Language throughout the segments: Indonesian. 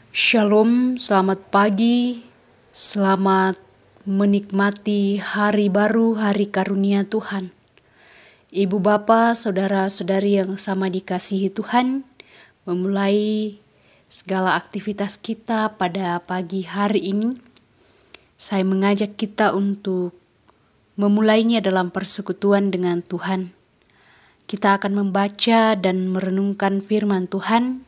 Shalom, selamat pagi, selamat menikmati hari baru, hari karunia Tuhan. Ibu bapa, saudara-saudari yang sama dikasihi Tuhan, memulai segala aktivitas kita pada pagi hari ini, saya mengajak kita untuk memulainya dalam persekutuan dengan Tuhan. Kita akan membaca dan merenungkan firman Tuhan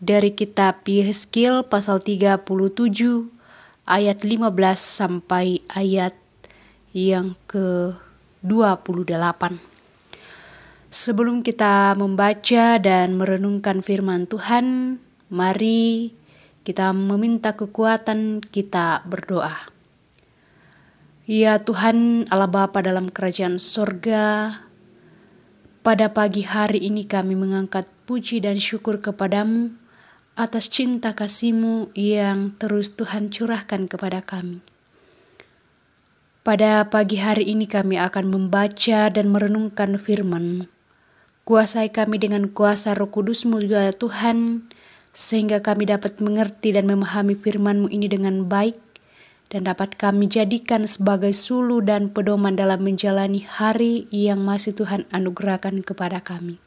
dari kitab Yehezkiel pasal 37 ayat 15 sampai ayat yang ke-28. Sebelum kita membaca dan merenungkan firman Tuhan, mari kita meminta kekuatan, kita berdoa. Ya Tuhan Allah Bapa dalam kerajaan sorga, pada pagi hari ini kami mengangkat puji dan syukur kepadamu atas cinta kasih-Mu yang terus Tuhan curahkan kepada kami. Pada pagi hari ini kami akan membaca dan merenungkan firman-Mu. Kuasai kami dengan kuasa Roh Kudus-Mu ya Tuhan, sehingga kami dapat mengerti dan memahami firman-Mu ini dengan baik, dan dapat kami jadikan sebagai sulu dan pedoman dalam menjalani hari yang masih Tuhan anugerahkan kepada kami.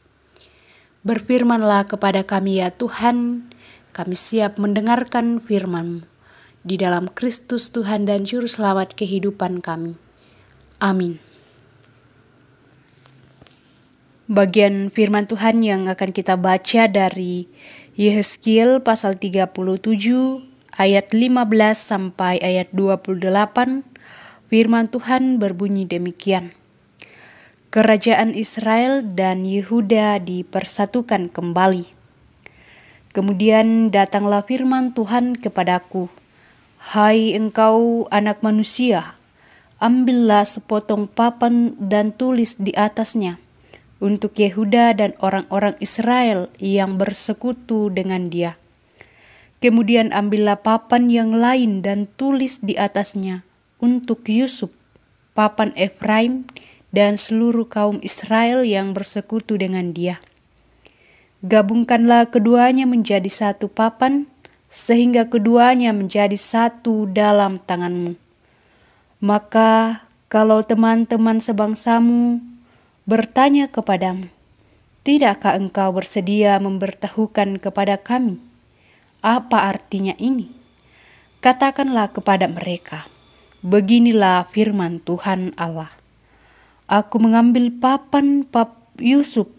Berfirmanlah kepada kami ya Tuhan, kami siap mendengarkan firman-Mu di dalam Kristus Tuhan dan Juru Selamat kehidupan kami. Amin. Bagian firman Tuhan yang akan kita baca dari Yehezkiel pasal 37 ayat 15 sampai ayat 28. Firman Tuhan berbunyi demikian. Kerajaan Israel dan Yehuda dipersatukan kembali. Kemudian datanglah firman Tuhan kepadaku, "Hai engkau anak manusia, ambillah sepotong papan dan tulis di atasnya untuk Yehuda dan orang-orang Israel yang bersekutu dengan dia. Kemudian ambillah papan yang lain dan tulis di atasnya untuk Yusuf, papan Efraim, dan seluruh kaum Israel yang bersekutu dengan dia. Gabungkanlah keduanya menjadi satu papan, sehingga keduanya menjadi satu dalam tanganmu. Maka kalau teman-teman sebangsamu bertanya kepadamu, tidakkah engkau bersedia memberitahukan kepada kami apa artinya ini? Katakanlah kepada mereka, beginilah firman Tuhan Allah. Aku mengambil papan Yusuf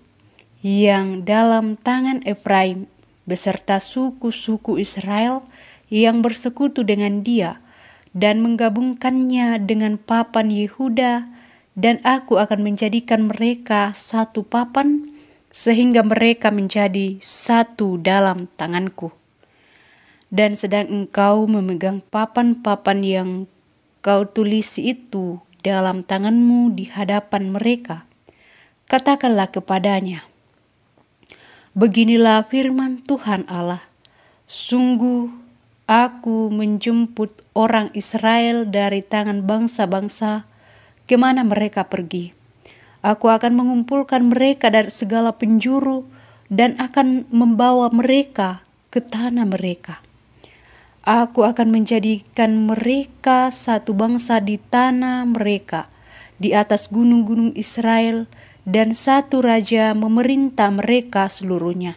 yang dalam tangan Efraim beserta suku-suku Israel yang bersekutu dengan dia dan menggabungkannya dengan papan Yehuda, dan aku akan menjadikan mereka satu papan sehingga mereka menjadi satu dalam tanganku. Dan sedang engkau memegang papan-papan yang kau tulis itu dalam tanganmu di hadapan mereka, katakanlah kepadanya, beginilah firman Tuhan Allah, sungguh aku menjemput orang Israel dari tangan bangsa-bangsa kemana mereka pergi. Aku akan mengumpulkan mereka dari segala penjuru dan akan membawa mereka ke tanah mereka. Aku akan menjadikan mereka satu bangsa di tanah mereka, di atas gunung-gunung Israel, dan satu raja memerintah mereka seluruhnya.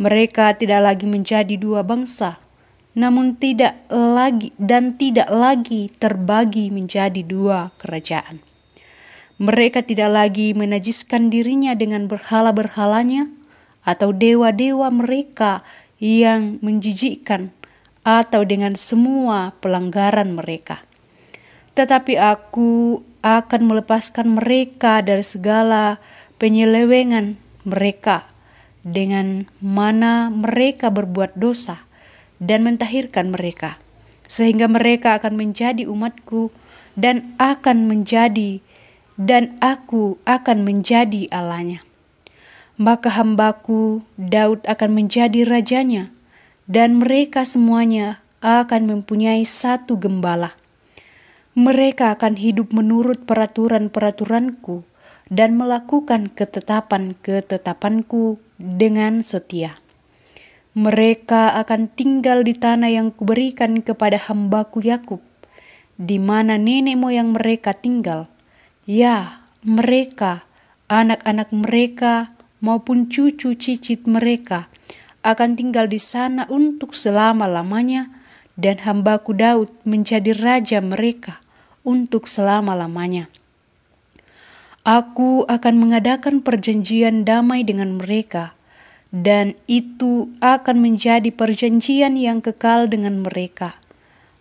Mereka tidak lagi menjadi dua bangsa, namun tidak lagi terbagi menjadi dua kerajaan. Mereka tidak lagi menajiskan dirinya dengan berhala-berhalanya atau dewa-dewa mereka yang menjijikkan, atau dengan semua pelanggaran mereka. Tetapi aku akan melepaskan mereka dari segala penyelewengan mereka, dengan mana mereka berbuat dosa, dan mentahirkan mereka, sehingga mereka akan menjadi umatku dan aku akan menjadi Allahnya. Maka hambaku Daud akan menjadi rajanya, dan mereka semuanya akan mempunyai satu gembala. Mereka akan hidup menurut peraturan-peraturanku dan melakukan ketetapan-ketetapanku dengan setia. Mereka akan tinggal di tanah yang kuberikan kepada hambaku Yakub, di mana nenek moyang mereka tinggal. Ya, mereka, anak-anak mereka, maupun cucu cicit mereka akan tinggal di sana untuk selama-lamanya, dan hambaku Daud menjadi raja mereka untuk selama-lamanya. Aku akan mengadakan perjanjian damai dengan mereka, dan itu akan menjadi perjanjian yang kekal dengan mereka.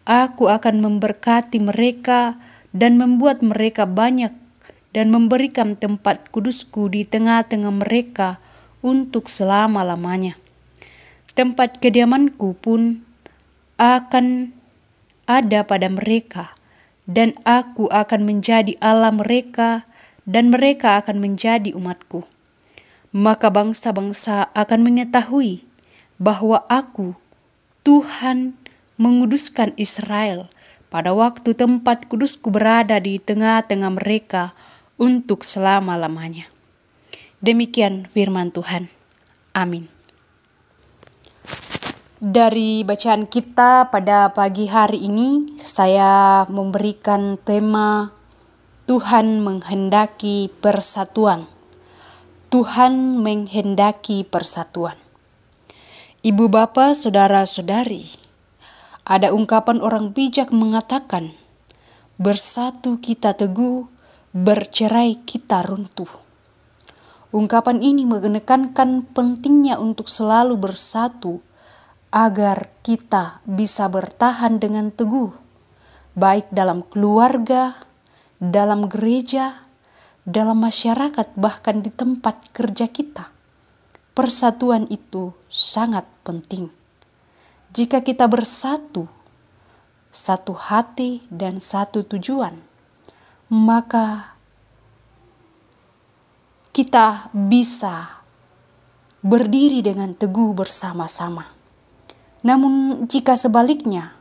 Aku akan memberkati mereka dan membuat mereka banyak, dan memberikan tempat kudusku di tengah-tengah mereka untuk selama-lamanya. Tempat kediamanku pun akan ada pada mereka, dan aku akan menjadi Allah mereka, dan mereka akan menjadi umatku. Maka bangsa-bangsa akan mengetahui bahwa aku, Tuhan, menguduskan Israel pada waktu tempat kudusku berada di tengah-tengah mereka untuk selama-lamanya. Demikian firman Tuhan. Amin. Dari bacaan kita pada pagi hari ini, saya memberikan tema Tuhan menghendaki persatuan. Tuhan menghendaki persatuan. Ibu bapa, saudara-saudari, ada ungkapan orang bijak mengatakan, bersatu kita teguh, bercerai kita runtuh. Ungkapan ini menekankan pentingnya untuk selalu bersatu agar kita bisa bertahan dengan teguh, baik dalam keluarga, dalam gereja, dalam masyarakat, bahkan di tempat kerja kita. Persatuan itu sangat penting. Jika kita bersatu, satu hati dan satu tujuan, maka kita bisa berdiri dengan teguh bersama-sama. Namun jika sebaliknya,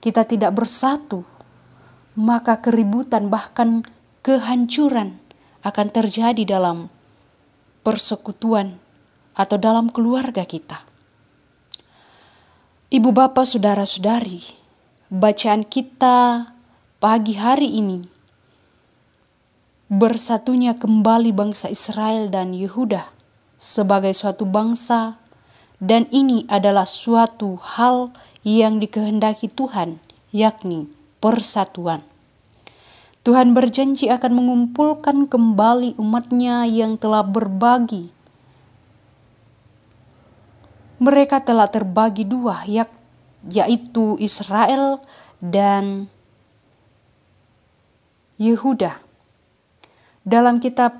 kita tidak bersatu, maka keributan bahkan kehancuran akan terjadi dalam persekutuan atau dalam keluarga kita. Ibu bapak, saudara-saudari, bacaan kita pagi hari ini, bersatunya kembali bangsa Israel dan Yehuda sebagai suatu bangsa, dan ini adalah suatu hal yang dikehendaki Tuhan, yakni persatuan. Tuhan berjanji akan mengumpulkan kembali umat-Nya yang telah berbagi. Mereka telah terbagi dua, yaitu Israel dan Yehuda. Dalam kitab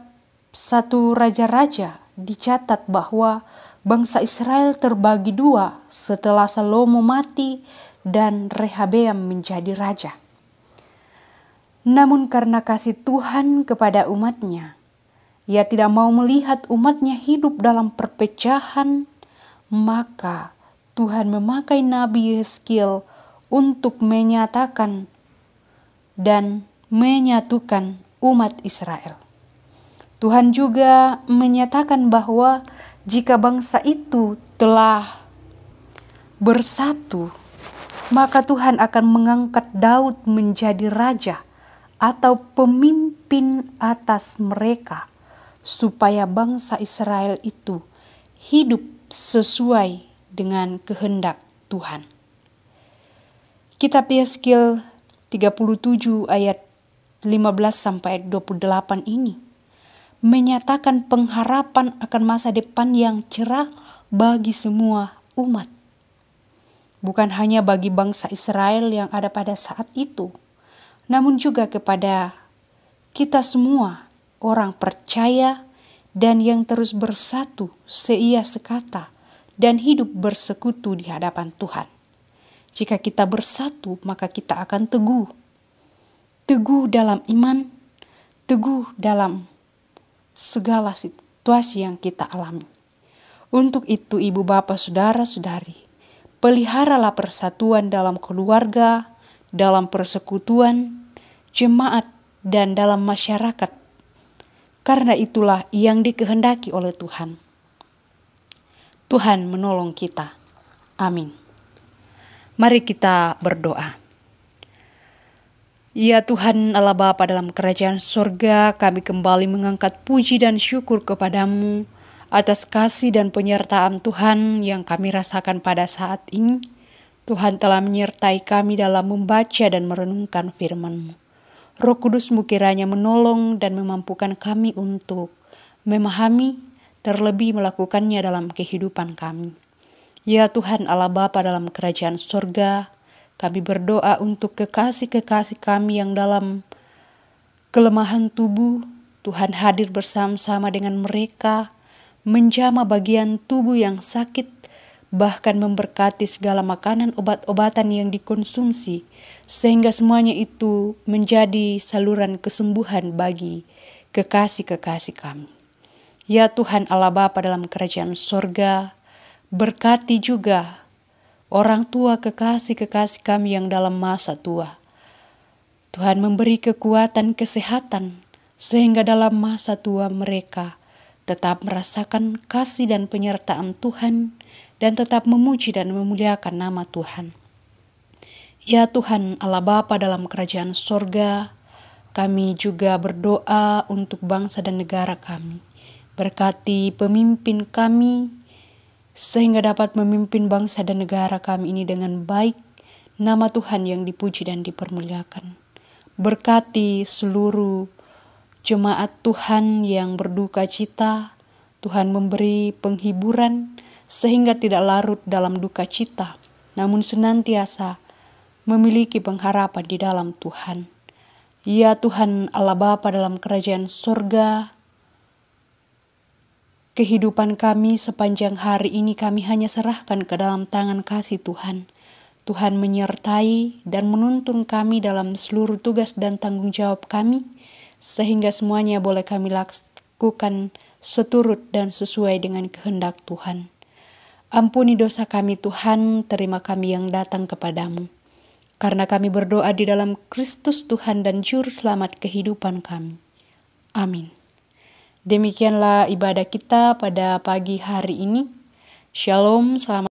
1 Raja-Raja dicatat bahwa bangsa Israel terbagi dua setelah Salomo mati dan Rehabeam menjadi raja. Namun karena kasih Tuhan kepada umat-Nya, Ia tidak mau melihat umat-Nya hidup dalam perpecahan, maka Tuhan memakai Nabi Yehezkiel untuk menyatakan dan menyatukan umat Israel. Tuhan juga menyatakan bahwa jika bangsa itu telah bersatu, maka Tuhan akan mengangkat Daud menjadi raja atau pemimpin atas mereka, supaya bangsa Israel itu hidup sesuai dengan kehendak Tuhan. Kitab Yehezkiel 37 ayat 15-28 ini menyatakan pengharapan akan masa depan yang cerah bagi semua umat. Bukan hanya bagi bangsa Israel yang ada pada saat itu, namun juga kepada kita semua, orang percaya dan yang terus bersatu seia sekata dan hidup bersekutu di hadapan Tuhan. Jika kita bersatu, maka kita akan teguh. Teguh dalam iman, teguh dalam segala situasi yang kita alami. Untuk itu, ibu bapak, saudara-saudari, peliharalah persatuan dalam keluarga, dalam persekutuan, jemaat, dan dalam masyarakat. Karena itulah yang dikehendaki oleh Tuhan. Tuhan menolong kita. Amin. Mari kita berdoa. Ya Tuhan Allah Bapa dalam kerajaan surga, kami kembali mengangkat puji dan syukur kepadamu atas kasih dan penyertaan Tuhan yang kami rasakan pada saat ini. Tuhan telah menyertai kami dalam membaca dan merenungkan firman-Mu. Roh Kudus-Mu kiranya menolong dan memampukan kami untuk memahami, terlebih melakukannya dalam kehidupan kami. Ya Tuhan Allah Bapa dalam kerajaan surga, kami berdoa untuk kekasih-kekasih kami yang dalam kelemahan tubuh. Tuhan hadir bersama-sama dengan mereka, menjamah bagian tubuh yang sakit, bahkan memberkati segala makanan obat-obatan yang dikonsumsi, sehingga semuanya itu menjadi saluran kesembuhan bagi kekasih-kekasih kami. Ya Tuhan Allah Bapa dalam kerajaan surga, berkati juga orang tua kekasih-kekasih kami yang dalam masa tua. Tuhan memberi kekuatan kesehatan sehingga dalam masa tua mereka tetap merasakan kasih dan penyertaan Tuhan dan tetap memuji dan memuliakan nama Tuhan. Ya Tuhan Allah Bapa dalam kerajaan surga, kami juga berdoa untuk bangsa dan negara kami. Berkati pemimpin kami, sehingga dapat memimpin bangsa dan negara kami ini dengan baik, nama Tuhan yang dipuji dan dipermuliakan. Berkati seluruh jemaat Tuhan yang berduka cita, Tuhan memberi penghiburan sehingga tidak larut dalam duka cita, namun senantiasa memiliki pengharapan di dalam Tuhan. Ya Tuhan Allah Bapa dalam kerajaan surga, kehidupan kami sepanjang hari ini kami hanya serahkan ke dalam tangan kasih Tuhan. Tuhan menyertai dan menuntun kami dalam seluruh tugas dan tanggung jawab kami, sehingga semuanya boleh kami lakukan seturut dan sesuai dengan kehendak Tuhan. Ampuni dosa kami Tuhan, terima kami yang datang kepadamu. Karena kami berdoa di dalam Kristus Tuhan dan Juru Selamat kehidupan kami. Amin. Demikianlah ibadah kita pada pagi hari ini. Shalom, selamat